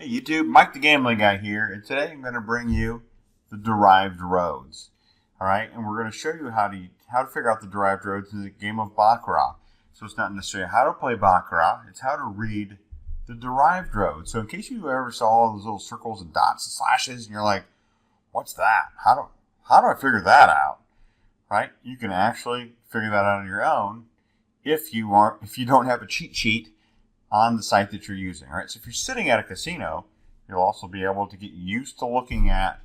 Hey YouTube, Mike the Gambling Guy here, and today I'm going to bring you the derived roads. Alright, and we're going to show you how to figure out the derived roads in the game of baccarat. So it's not necessarily how to play baccarat, it's how to read the derived roads. So in case you ever saw all those little circles and dots and slashes, and you're like, what's that? How do I figure that out? Right? You can actually figure that out on your own if you don't have a cheat sheet on the site that you're using. All right, so if you're sitting at a casino, you'll also be able to get used to looking at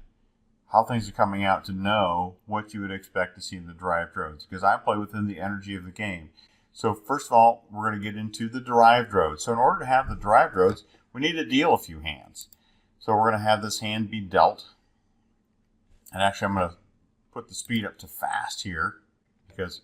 how things are coming out to know what you would expect to see in the derived roads, because I play within the energy of the game. So first of all, we're going to get into the derived roads. So in order to have the derived roads, we need to deal a few hands. So we're going to have this hand be dealt. And actually I'm going to put the speed up to fast here, because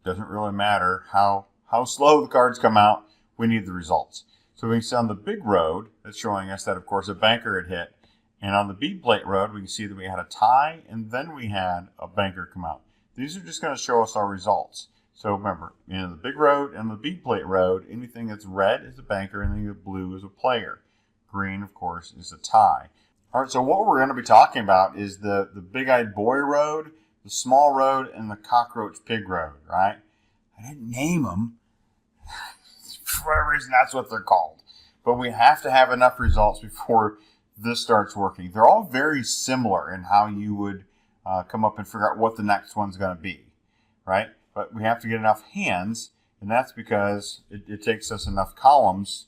it doesn't really matter how slow the cards come out. We need the results. So we can see on the big road, that's showing us that, of course, a banker had hit. And on the B plate road, we can see that we had a tie, and then we had a banker come out. These are just going to show us our results. So remember, in the big road and the B plate road, anything that's red is a banker, and anything that's blue is a player. Green, of course, is a tie. All right, so what we're going to be talking about is the big-eyed boy road, the small road, and the cockroach pig road, right? I didn't name them. For whatever reason, that's what they're called. But we have to have enough results before this starts working. They're all very similar in how you would come up and figure out what the next one's going to be, right? But we have to get enough hands, and that's because it takes us enough columns,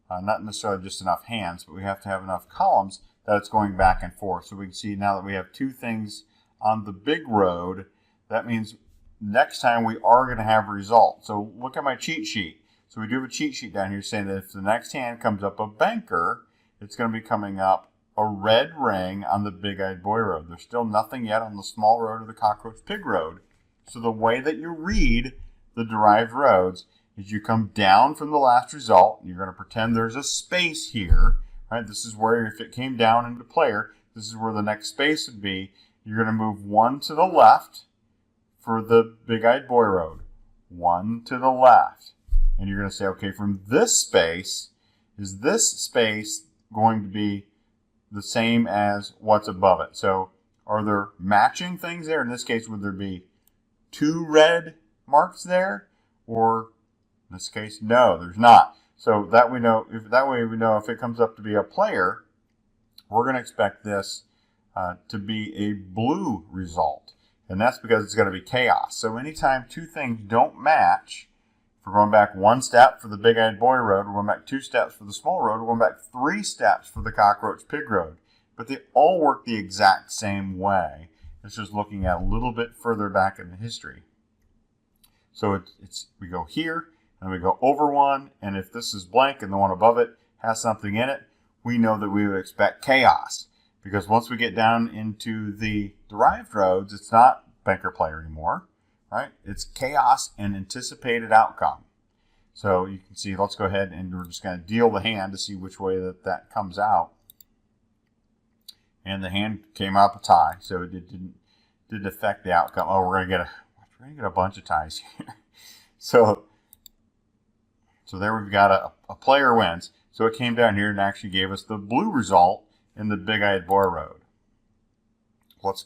not necessarily just enough hands, but we have to have enough columns that it's going back and forth. So we can see now that we have two things on the big road, that means next time we are going to have results. So look at my cheat sheet. So we do have a cheat sheet down here saying that if the next hand comes up a banker, it's going to be coming up a red ring on the big-eyed boy road. There's still nothing yet on the small road or the cockroach pig road. So the way that you read the derived roads is you come down from the last result. And you're going to pretend there's a space here. Right? This is where, if it came down into player, this is where the next space would be. You're going to move one to the left for the big-eyed boy road. One to the left. And you're going to say, okay, from this space, is this space going to be the same as what's above it? So are there matching things there? In this case, would there be two red marks there? Or in this case, no, there's not. So that we know, that way we know if it comes up to be a player, we're going to expect this to be a blue result. And that's because it's going to be chaos. So anytime two things don't match, we're going back one step for the big-eyed boy road, we're going back 2 steps for the small road, we're going back 3 steps for the cockroach pig road. But they all work the exact same way. It's just looking at a little bit further back in the history. So we go here, and we go over one, and if this is blank and the one above it has something in it, we know that we would expect chaos. Because once we get down into the derived roads, it's not banker player anymore. Right? It's chaos and anticipated outcome. So you can see, let's go ahead and we're just going to deal the hand to see which way that comes out. And the hand came out a tie, so it didn't affect the outcome. Oh, we're going to get a bunch of ties here. So there we've got a player wins. So it came down here and actually gave us the blue result in the big-eyed boy road. Let's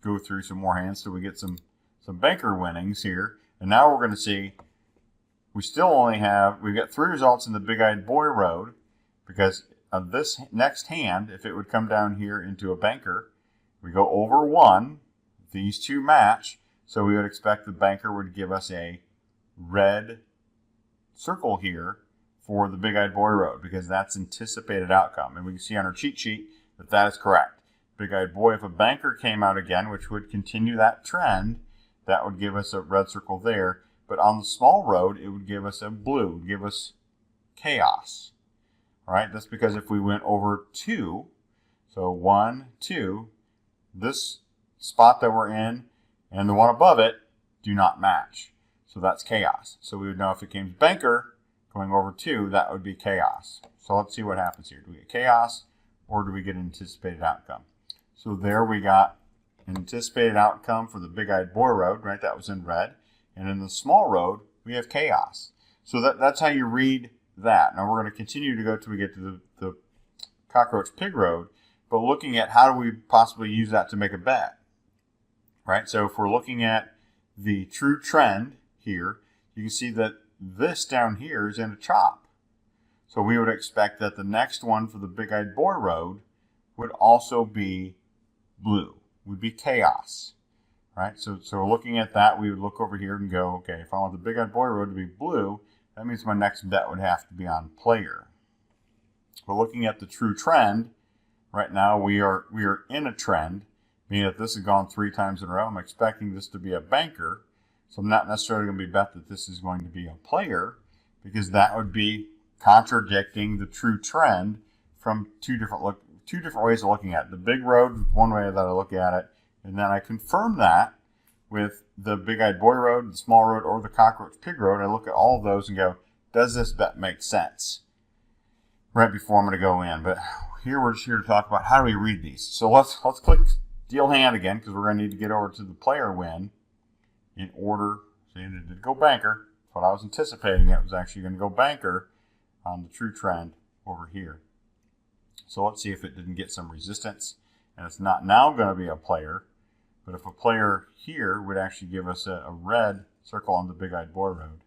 go through some more hands so we get some banker winnings here. And now we're going to see we've got 3 results in the big-eyed boy road, because of this next hand, if it would come down here into a banker, we go over 1, these 2 match, so we would expect the banker would give us a red circle here for the big-eyed boy road, because that's anticipated outcome. And we can see on our cheat sheet that that is correct. Big-eyed boy, if a banker came out again, which would continue that trend, that would give us a red circle there. But on the small road, it would give us a blue. It would give us chaos. All right, that's because if we went over 2, so 1, 2, this spot that we're in and the one above it do not match. So that's chaos. So we would know if it came to banker going over 2, that would be chaos. So let's see what happens here. Do we get chaos or do we get an anticipated outcome? So there we got anticipated outcome for the big-eyed boy road, right? That was in red. And in the small road, we have chaos. So that's how you read that. Now we're going to continue to go till we get to the cockroach pig road, but looking at how do we possibly use that to make a bet, right? So if we're looking at the true trend here, you can see that this down here is in a chop. So we would expect that the next one for the big-eyed boy road would also be blue, would be chaos, right? So looking at that, we would look over here and go, okay, if I want the big-eyed boy road to be blue, that means my next bet would have to be on player. But looking at the true trend, right now we are in a trend, meaning that this has gone 3 times in a row. I'm expecting this to be a banker, so I'm not necessarily going to be bet that this is going to be a player, because that would be contradicting the true trend from two different ways of looking at it. The big road is one way that I look at it, and then I confirm that with the big-eyed boy road, the small road, or the cockroach pig road. I look at all of those and go, does this bet make sense? Right before I'm going to go in. But here we're just here to talk about how do we read these. So let's click deal hand again, because we're going to need to get over to the player win in order. See, it did go banker. That's what I was anticipating. It was actually going to go banker on the true trend over here. So let's see if it didn't get some resistance. And it's not now going to be a player, but if a player here would actually give us a red circle on the big-eyed boy road.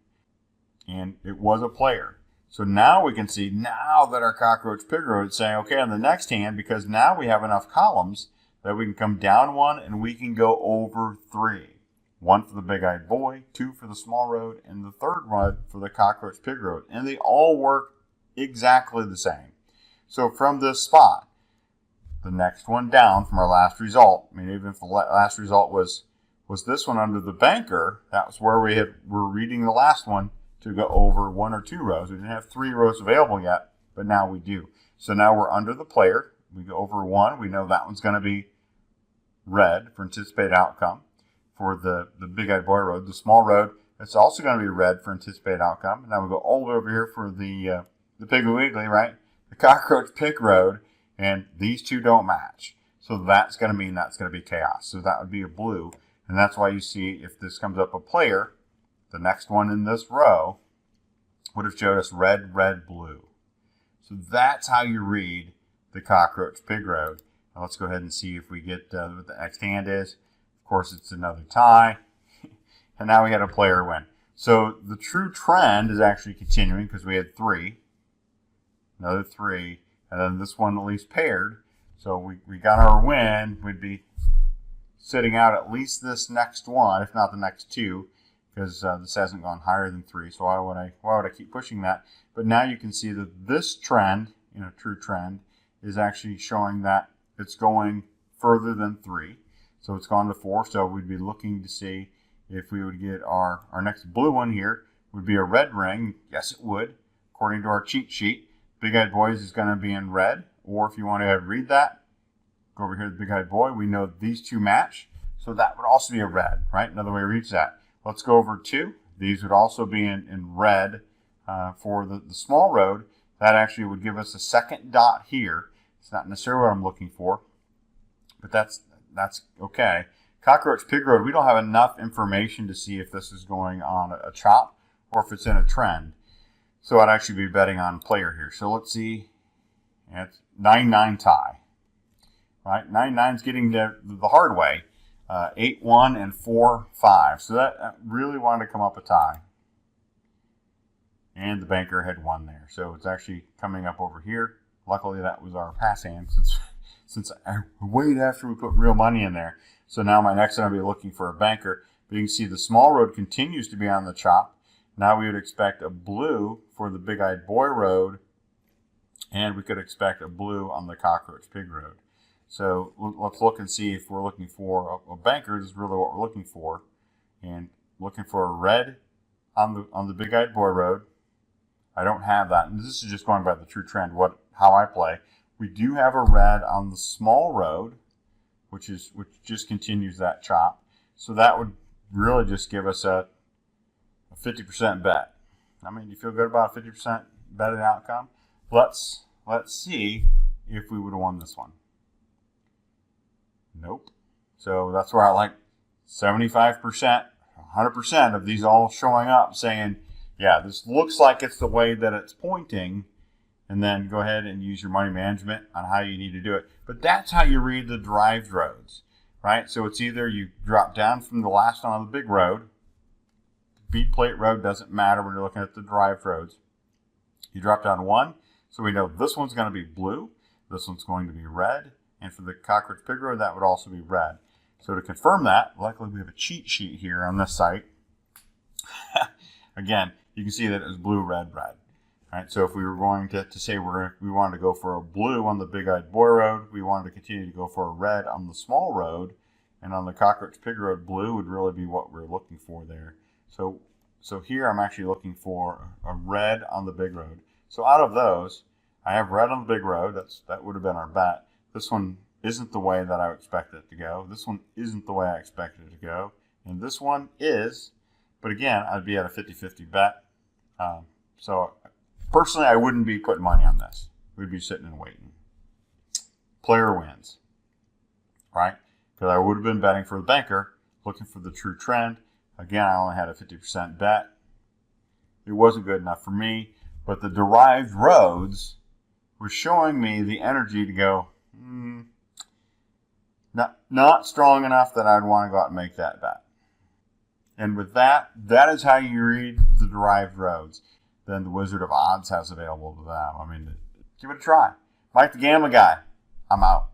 And it was a player. So now we can see, now that our cockroach pig road is saying, okay, on the next hand, because now we have enough columns that we can come down 1 and we can go over 3. 1 for the big-eyed boy, 2 for the small road, and the third one for the cockroach pig road. And they all work exactly the same. So from this spot, the next one down from our last result, I mean, even if the last result was this one under the banker, that was where we're reading the last one to go over 1 or 2 rows. We didn't have 3 rows available yet, but now we do. So now we're under the player. We go over 1. We know that one's going to be red for anticipated outcome. For the big-eyed boy road, the small road, it's also going to be red for anticipated outcome. And now we go all the way over here for the Piggly Wiggly, right? The cockroach pig road, and these two don't match. So that's going to mean that's going to be chaos. So that would be a blue. And that's why you see if this comes up a player, the next one in this row would have showed us red, red, blue. So that's how you read the cockroach pig road. Now let's go ahead and see if we get what the next hand is. Of course, it's another tie. And now we had a player win. So the true trend is actually continuing because we had 3. Another 3. And then this one at least paired. So we got our win. We'd be sitting out at least this next one, if not the next 2, because this hasn't gone higher than 3. So why would I keep pushing that? But now you can see that this trend, true trend, is actually showing that it's going further than 3. So it's gone to 4. So we'd be looking to see if we would get our next blue one here would be a red ring. Yes, it would, according to our cheat sheet. Big-eyed boys is going to be in red. Or if you want to read that, go over here to the big-eyed boy. We know these two match. So that would also be a red, right? Another way to reach that. Let's go over 2. These would also be in red for the small road. That actually would give us a second dot here. It's not necessarily what I'm looking for, but that's okay. Cockroach pig road, we don't have enough information to see if this is going on a chop or if it's in a trend. So I'd actually be betting on player here. So let's see. It's 9-9 tie. Right? 9-9 is getting the hard way. 8-1 and 4-5. So that really wanted to come up a tie. And the banker had 1 there. So it's actually coming up over here. Luckily that was our pass hand since I waited after we put real money in there. So now my next one I'll be looking for a banker. But you can see the small road continues to be on the chop. Now we would expect a blue for the big-eyed boy road. And we could expect a blue on the cockroach pig road. So let's look and see if we're looking for a banker. This is really what we're looking for. And looking for a red on the big-eyed boy road. I don't have that. And this is just going by the true trend, how I play. We do have a red on the small road, which just continues that chop. So that would really just give us a 50% bet. I mean, do you feel good about a 50% betting outcome? Let's see if we would have won this one. Nope. So that's where I like 75%, 100% of these all showing up saying, yeah, this looks like it's the way that it's pointing, and then go ahead and use your money management on how you need to do it. But that's how you read the derived roads, right? So it's either you drop down from the last one on the big road. Bead plate road doesn't matter when you're looking at the derived roads. You drop down one, so we know this one's going to be blue, this one's going to be red, and for the cockroach pig road, that would also be red. So to confirm that, luckily we have a cheat sheet here on this site. Again, you can see that it was blue, red, red. All right, so if we were going to say we wanted to go for a blue on the big-eyed boy road, we wanted to continue to go for a red on the small road, and on the cockroach pig road, blue would really be what we're looking for there. So here I'm actually looking for a red on the big road. So out of those, I have red on the big road. That would have been our bet. This one isn't the way that I expected it to go. This one isn't the way I expected it to go. And this one is, but again, I'd be at a 50-50 bet. So personally, I wouldn't be putting money on this. We'd be sitting and waiting. Player wins, right? Because I would have been betting for the banker, looking for the true trend. Again, I only had a 50% bet. It wasn't good enough for me, but the derived roads were showing me the energy to go, not strong enough that I'd want to go out and make that bet. And with that, that is how you read the derived roads. Then the Wizard of Odds has available to them. I mean, give it a try. Mike the Gambling Guy, I'm out.